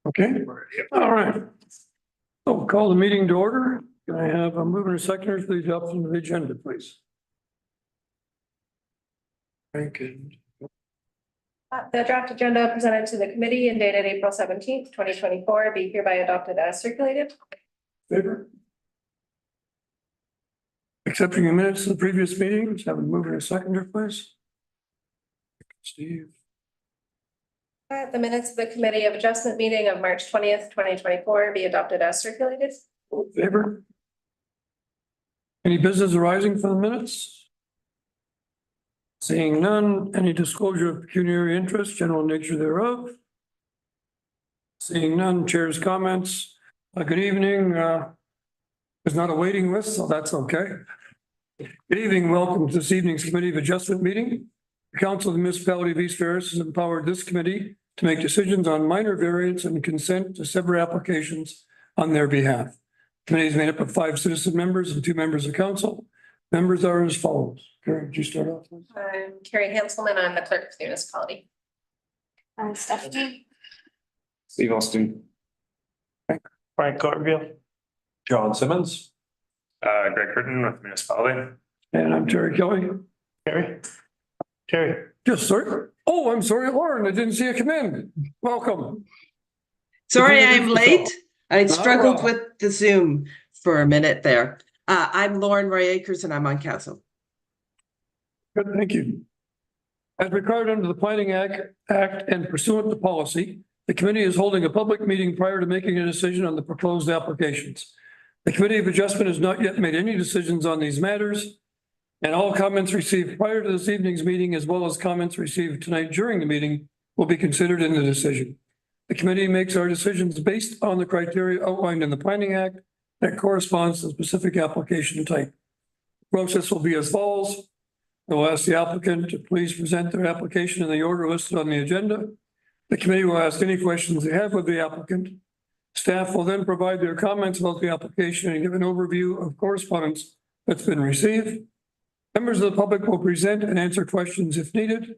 Okay, all right. So we'll call the meeting to order. Can I have a mover and seconder for the adoption of the agenda, please? Thank you. The draft agenda presented to the committee and dated April 17th, 2024, be hereby adopted as circulated. Favor? Accepting the minutes of the previous meetings, have a mover and seconder, please. Steve. The minutes of the Committee of Adjustment meeting of March 20th, 2024, be adopted as circulated. Favor? Any business arising from the minutes? Seeing none, any disclosure of pecuniary interest, general nature thereof? Seeing none, chair's comments. Good evening. There's not a waiting list, so that's okay. Good evening. Welcome to this evening's Committee of Adjustment meeting. The Council of the Municipality of East Ferris has empowered this committee to make decisions on minor variance and consent to several applications on their behalf. The committee is made up of 5 citizen members and 2 members of council. Members are as follows. Carrie, would you start off, please? I'm Carrie Hanselman. I'm the clerk of the municipality. I'm Stephanie. Steve Austin. Frank Garville. John Simmons. Greg Curtin with municipality. And I'm Terry Kelly. Terry. Just sorry. Oh, I'm sorry, Lauren. I didn't see you come in. Welcome. Sorry, I'm late. I Not a struggled problem. with the Zoom for a minute there. I'm Lauren Roy Akers and I'm on council. Good, thank you. As required under the Planning Act and pursuant to policy, the committee is holding a public meeting prior to making a decision on the proposed applications. The Committee of Adjustment has not yet made any decisions on these matters, and all comments received prior to this evening's meeting, as well as comments received tonight during the meeting, will be considered in the decision. The committee makes our decisions based on the criteria outlined in the Planning Act that corresponds to the specific application type. The process will be as follows. I will ask the applicant to please present their application in the order listed on the agenda. The committee will ask any questions they have of the applicant. Staff will then provide their comments about the application and give an overview of correspondence that's been received. Members of the public will present and answer questions if needed.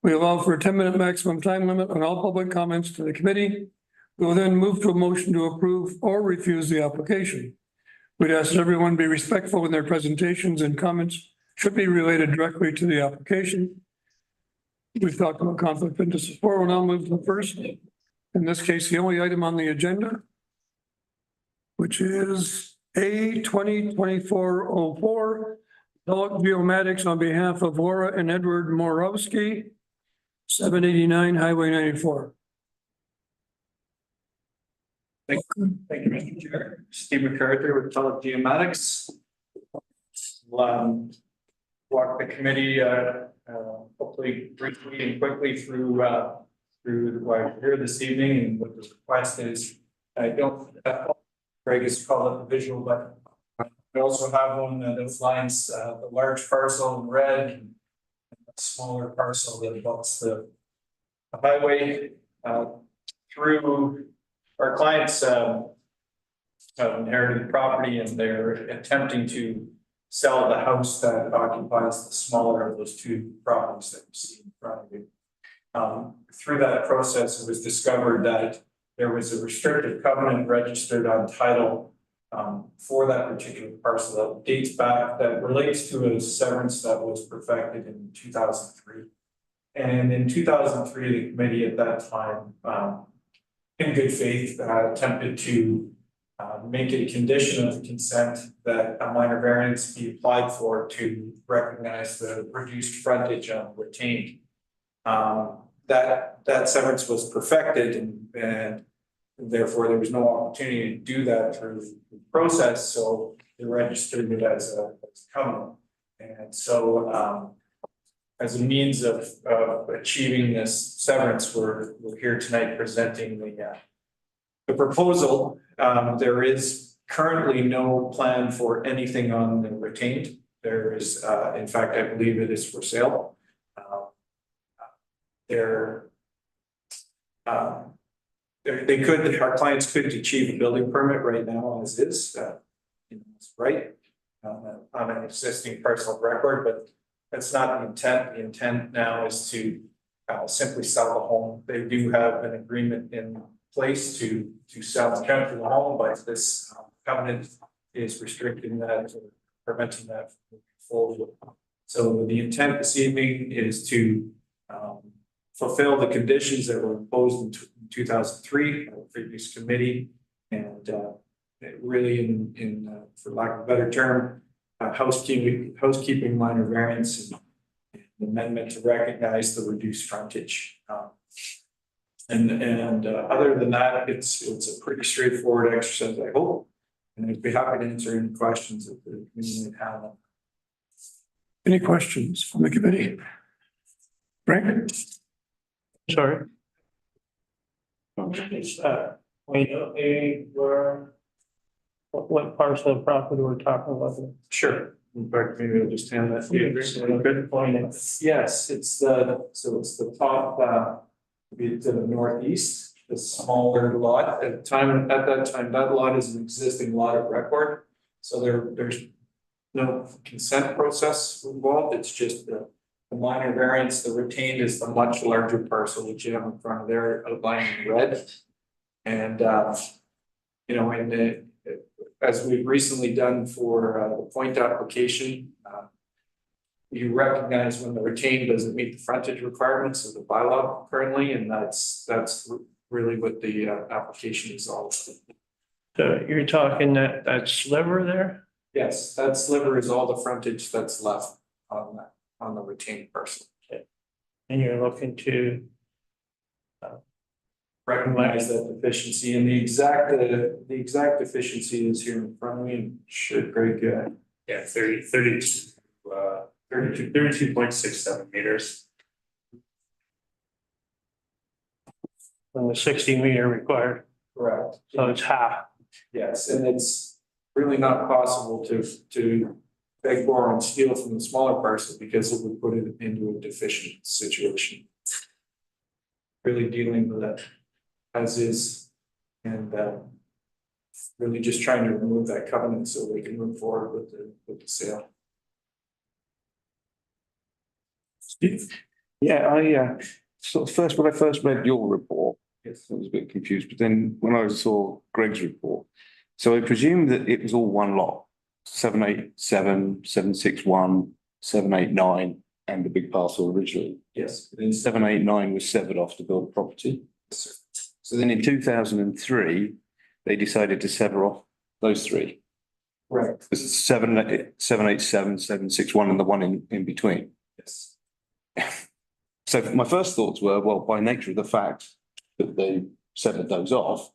We allow for a 10-minute maximum time limit on all public comments to the committee. We will then move to a motion to approve or refuse the application. We'd ask that everyone be respectful in their presentations, and comments should be related directly to the application. We've talked about conflict of interest before. We'll now move to the first, in this case, the only item on the agenda, which is A 2024-04, Adult Geomatics on behalf of Laura and Edward Morowski, 789 Highway 94. Thank you, Mr. Chair. Steve McCarthy with Adult Geomatics. We'll walk the committee hopefully briefly and quickly through why we're here this evening, and what the request is. I don't, Greg has called it the visual, but we also have one that outlines the large parcel in red and a smaller parcel that abuts the highway through our clients inherited the property, and they're attempting to sell the house that occupies the smaller of those 2 properties that you see in front of you. Through that process, it was discovered that there was a restrictive covenant registered on title for that particular parcel that dates back, that relates to a severance that was perfected in 2003. And in 2003, the committee at that time, in good faith, attempted to make a condition of the consent that a minor variance be applied for to recognize the reduced frontage on retained. That severance was perfected, and therefore there was no opportunity to do that through the process, so they registered it as a covenant. And so as a means of achieving this severance, we're here tonight presenting the proposal. There is currently no plan for anything on the retained. There is, in fact, I believe it is for sale. Our clients could achieve a building permit right now as is, right, on an existing parcel of record, but that's not the intent. The intent now is to simply sell the home. They do have an agreement in place to sell and rent the home, but this covenant is restricting that, or preventing that from moving forward. So the intent this evening is to fulfill the conditions that were imposed in 2003 by the previous committee, and really for lack of a better term, housekeeping minor variance and amendment to recognize the reduced frontage. And other than that, it's a pretty straightforward exercise, I hope. And I'd be happy to answer any questions that the committee might have. Any questions from the committee? Frank? Sorry. What parcel of property we're talking about? Sure. In fact, maybe I'll just hand that to you. Good point. Yes, it's the top, be to the northeast, the smaller lot. At that time, that lot is an existing lot of record. So there's no consent process involved. It's just the minor variance. The retained is the much larger parcel, which you have in front of there outlined in red. And, as we've recently done for the point application, you recognize when the retained doesn't meet the frontage requirements of the bylaw currently, and that's really what the application is all about. So you're talking that sliver there? Yes, that sliver is all the frontage that's left on the retained parcel. And you're looking to Recognize that deficiency, and the exact deficiency is here in front of me. Should Greg, yeah, 32.67 meters. And the 60-meter required, correct. so it's half. Yes, and it's really not possible to beg, borrow, and steal from the smaller parcel because it would put it into a deficient situation. Really dealing with that as is, and really just trying to remove that covenant so we can move forward with the sale. Steve? Yeah, when I first read your report, Yes. I was a bit confused, but then when I saw Greg's report, so I presume that it was all one lot, 787, 761, 789, and the big parcel originally. Yes. Then 789 was severed off to build property. So then in 2003, they decided to sever off those three. Right. 787, 761, and the one in between. Yes. So my first thoughts were, well, by nature of the fact that they severed those off,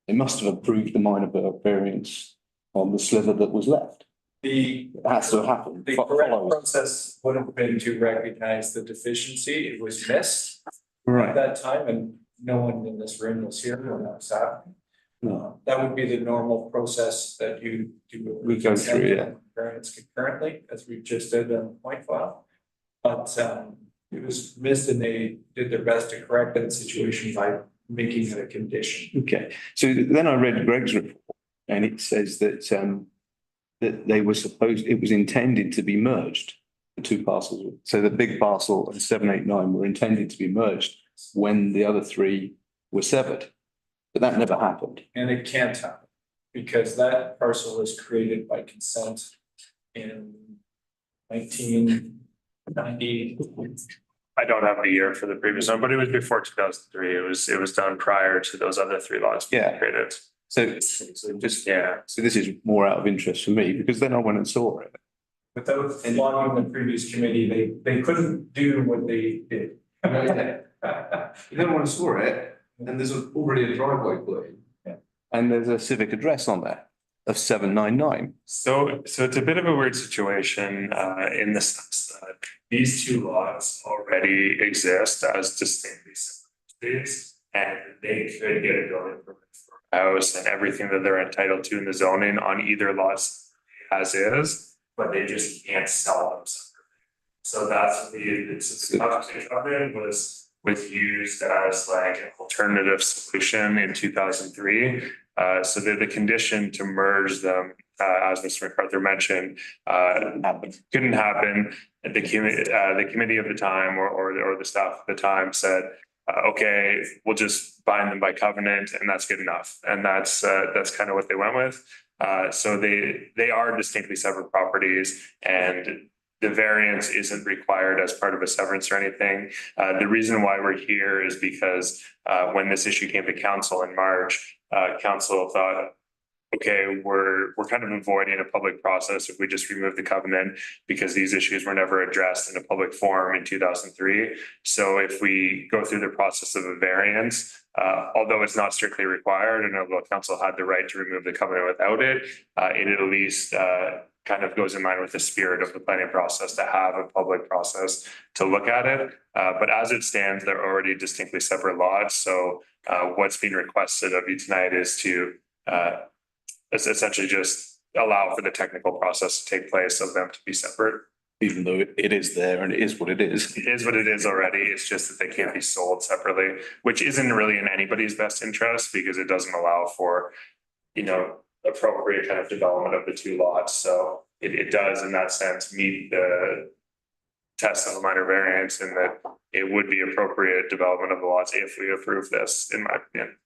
they must have approved the minor variance on the sliver that was left. It has to have happened. The correct process would have been to recognize the deficiency. It was missed at that time, and no one in this room was here when that was happening. No. That would be the normal process that you do. We go through, yeah. Variance concurrently, as we just did on the point file. But it was missed, and they did their best to correct that situation by making it a condition. Okay, so then I read Greg's report, and it says that that it was intended to be merged, the two parcels. So the big parcel and 789 were intended to be merged when the other three were severed, but that never happened. And it can't happen because that parcel was created by consent in 1990. I don't have the year for the previous one, but it was before 2003. It was done prior to those other three lots being Yeah. created. So this is more out of interest for me because then I went and saw it. Without logging the previous committee, they couldn't do what they did. You don't want to saw it, and there's already a driveway put in. Yeah. And there's a civic address on there of 799. So it's a bit of a weird situation in the sense that these two lots already exist as distinctly separate entities, and they could get a building permit for a house and everything that they're entitled to in the zoning on either lots as is, but they just can't sell them separately. So that's what the covenant was used as like an alternative solution in 2003. So that the condition to merge them, as Mr. MacArthur mentioned, couldn't happen. The committee of the time or the staff at the time said, okay, we'll just bind them by covenant and that's good enough. And that's kind of what they went with. So they are distinctly separate properties, and the variance isn't required as part of a severance or anything. The reason why we're here is because when this issue came to council in March, council thought, okay, we're kind of avoiding a public process if we just remove the covenant, because these issues were never addressed in a public forum in 2003. So if we go through the process of a variance, although it's not strictly required, and although council had the right to remove the covenant without it, it at least kind of goes in line with the spirit of the planning process to have a public process to look at it. But as it stands, they're already distinctly separate lots. So what's being requested of you tonight is to essentially just allow for the technical process to take place of them to be separate. Even though it is there and it is what it is. It is what it is already. It's just that they can't be sold separately, which isn't really in anybody's best interest because it doesn't allow for, appropriate kind of development of the two lots. So it does in that sense meet the test of a minor variance, in that it would be appropriate development of the lots if we approve this, in my opinion.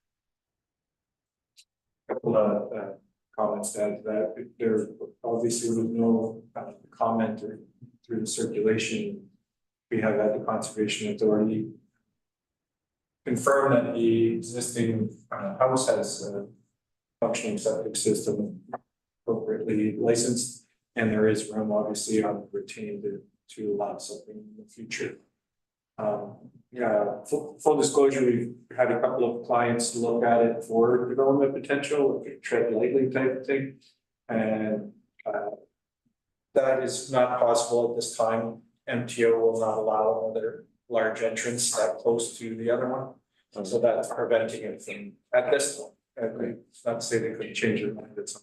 Couple of comments to add to that. There obviously was no comment or through the circulation. We have had the Conservation Authority confirm that the existing house has a functioning septic system appropriately licensed, and there is room obviously on the retained to allow something in the future. Full disclosure, we've had a couple of clients look at it for development potential, like a tread lightly type of thing. And that is not possible at this time. MTO will not allow another large entrance that close to the other one. So that's preventing it from, at this point, it's not to say they couldn't change their mind at some.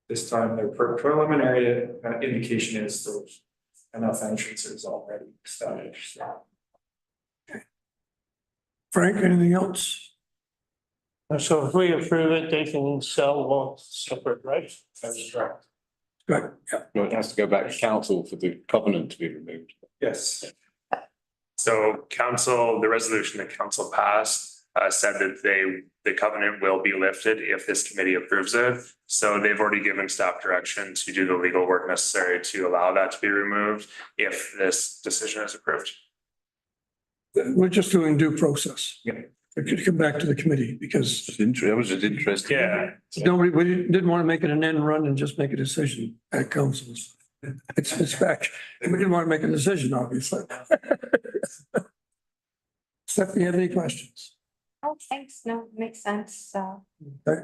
This time their preliminary indication is there's enough entrances already established. Frank, anything else? So if we approve it, they can sell one separate, right? That's correct. Good, yeah. Well, it has to go back to council for the covenant to be removed. Yes. So council, the resolution that council passed said that the covenant will be lifted if this committee approves it. So they've already given staff direction to do the legal work necessary to allow that to be removed if this decision is approved. We're just doing due process. Yeah. It could come back to the committee because That was just interesting. Yeah. nobody, we didn't want to make it an end run and just make a decision at councils. It's back. We didn't want to make a decision, obviously. Stephanie, you have any questions? Oh, thanks. No, makes sense. Okay.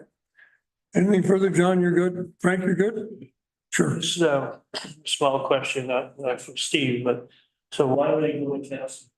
Anything further, John? You're good? Frank, you're good? Sure. This is a small question, not from Steve, but so why would they go with council?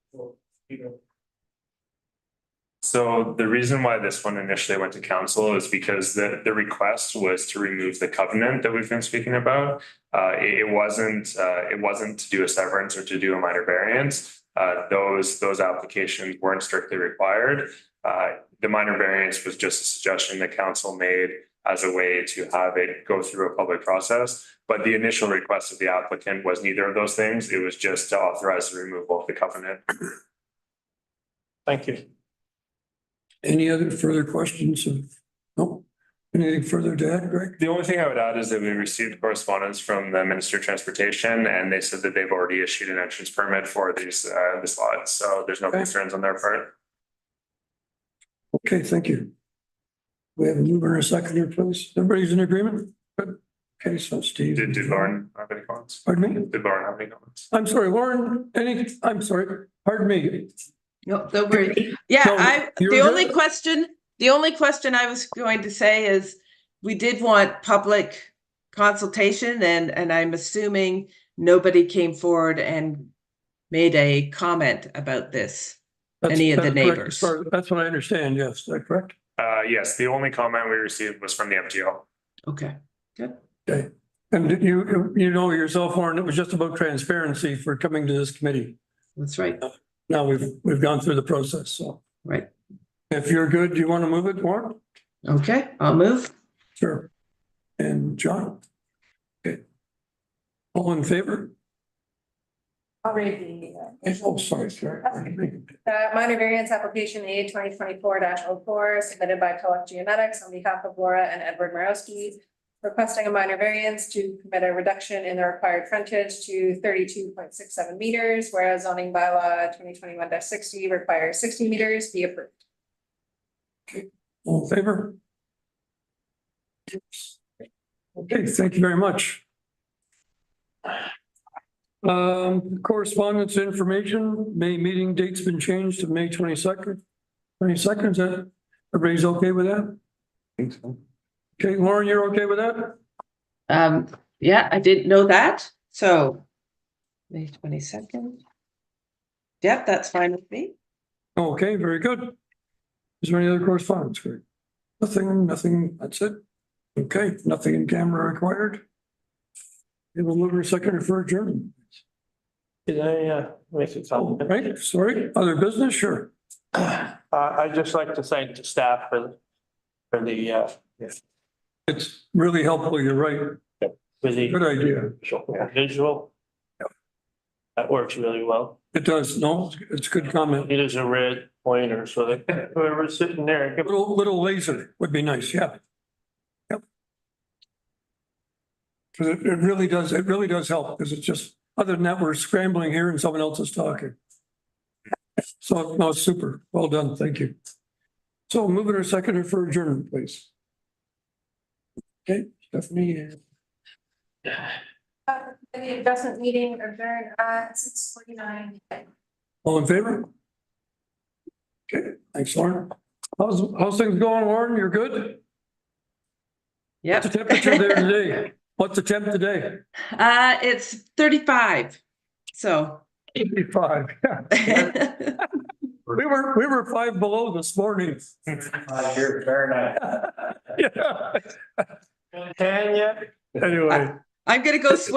So the reason why this one initially went to council is because the request was to remove the covenant that we've been speaking about. It wasn't to do a severance or to do a minor variance. Those applications weren't strictly required. The minor variance was just a suggestion that council made as a way to have it go through a public process. But the initial request of the applicant was neither of those things. It was just to authorize the removal of the covenant. Thank you. Any other further questions? No? Anything further to add, Greg? The only thing I would add is that we received correspondence from the Minister of Transportation, and they said that they've already issued an entrance permit for this lot. So there's no concerns on their part. Okay, thank you. We have a mover and a seconder, please. Everybody's in agreement? Good. Okay, so Steve. Did Lauren have any comments? Pardon me? Did Lauren have any comments? I'm sorry, Lauren, I'm sorry, pardon me. No, don't worry. Yeah, So, you're the only good? question I was going to say is we did want public consultation and I'm assuming nobody came forward and made a comment about this. Any of the That's correct. neighbors. As far- That's what I understand, yes, is that correct? Yes, the only comment we received was from the MTO. Okay, good. Okay. And did you know yourself, Warren, it was just about transparency for coming to this committee. That's right. Now we've gone through the process, so. Right. If you're good, do you want to move it, Warren? Okay, I'll move. Sure. And John? Okay. All in favor? I'll read the, Oh, sorry, sorry. minor variance application A 2024-04 submitted by Collect Geonetics on behalf of Laura and Edward Marowski, requesting a minor variance to permit a reduction in the required frontage to 32.67 meters, whereas zoning bylaw 2021-60 requires 60 meters, be approved. All in favor? Okay, thank you very much. Correspondence information, May meeting date's been changed to May 22nd. 22nd, is that, everybody's okay with that? I think so. Okay, Lauren, you're okay with that? Yeah, I didn't know that, so May 22nd. Yep, that's fine with me. Okay, very good. Is there any other correspondence? Greg? Nothing, that's it. Okay, nothing in camera required. It will move a second for adjournment. Can I make a Oh, comment? right, sorry, other business, sure. I'd just like to thank the staff for the It's really helpful, you're right. Good idea. visual. That works really well. It does, no, it's good comment. It is a red pointer, so that whoever's sitting there. can- Little laser would be nice, yeah. Yep. Because it really does help, because it's just, other than that, we're scrambling here and someone else is talking. So, no, it's super, well done, thank you. So moving our second for adjournment, please. Okay, Stephanie. The adjustment meeting adjourned at 6:49. All in favor? Okay, thanks, Lauren. How's things going, Lauren? You're good? Yep. What's the temperature there today? What's the temp today? It's 35, so. 85. We were 5 below this morning. Here, Fahrenheit. Yeah. Can you? Anyway. I'm gonna go swim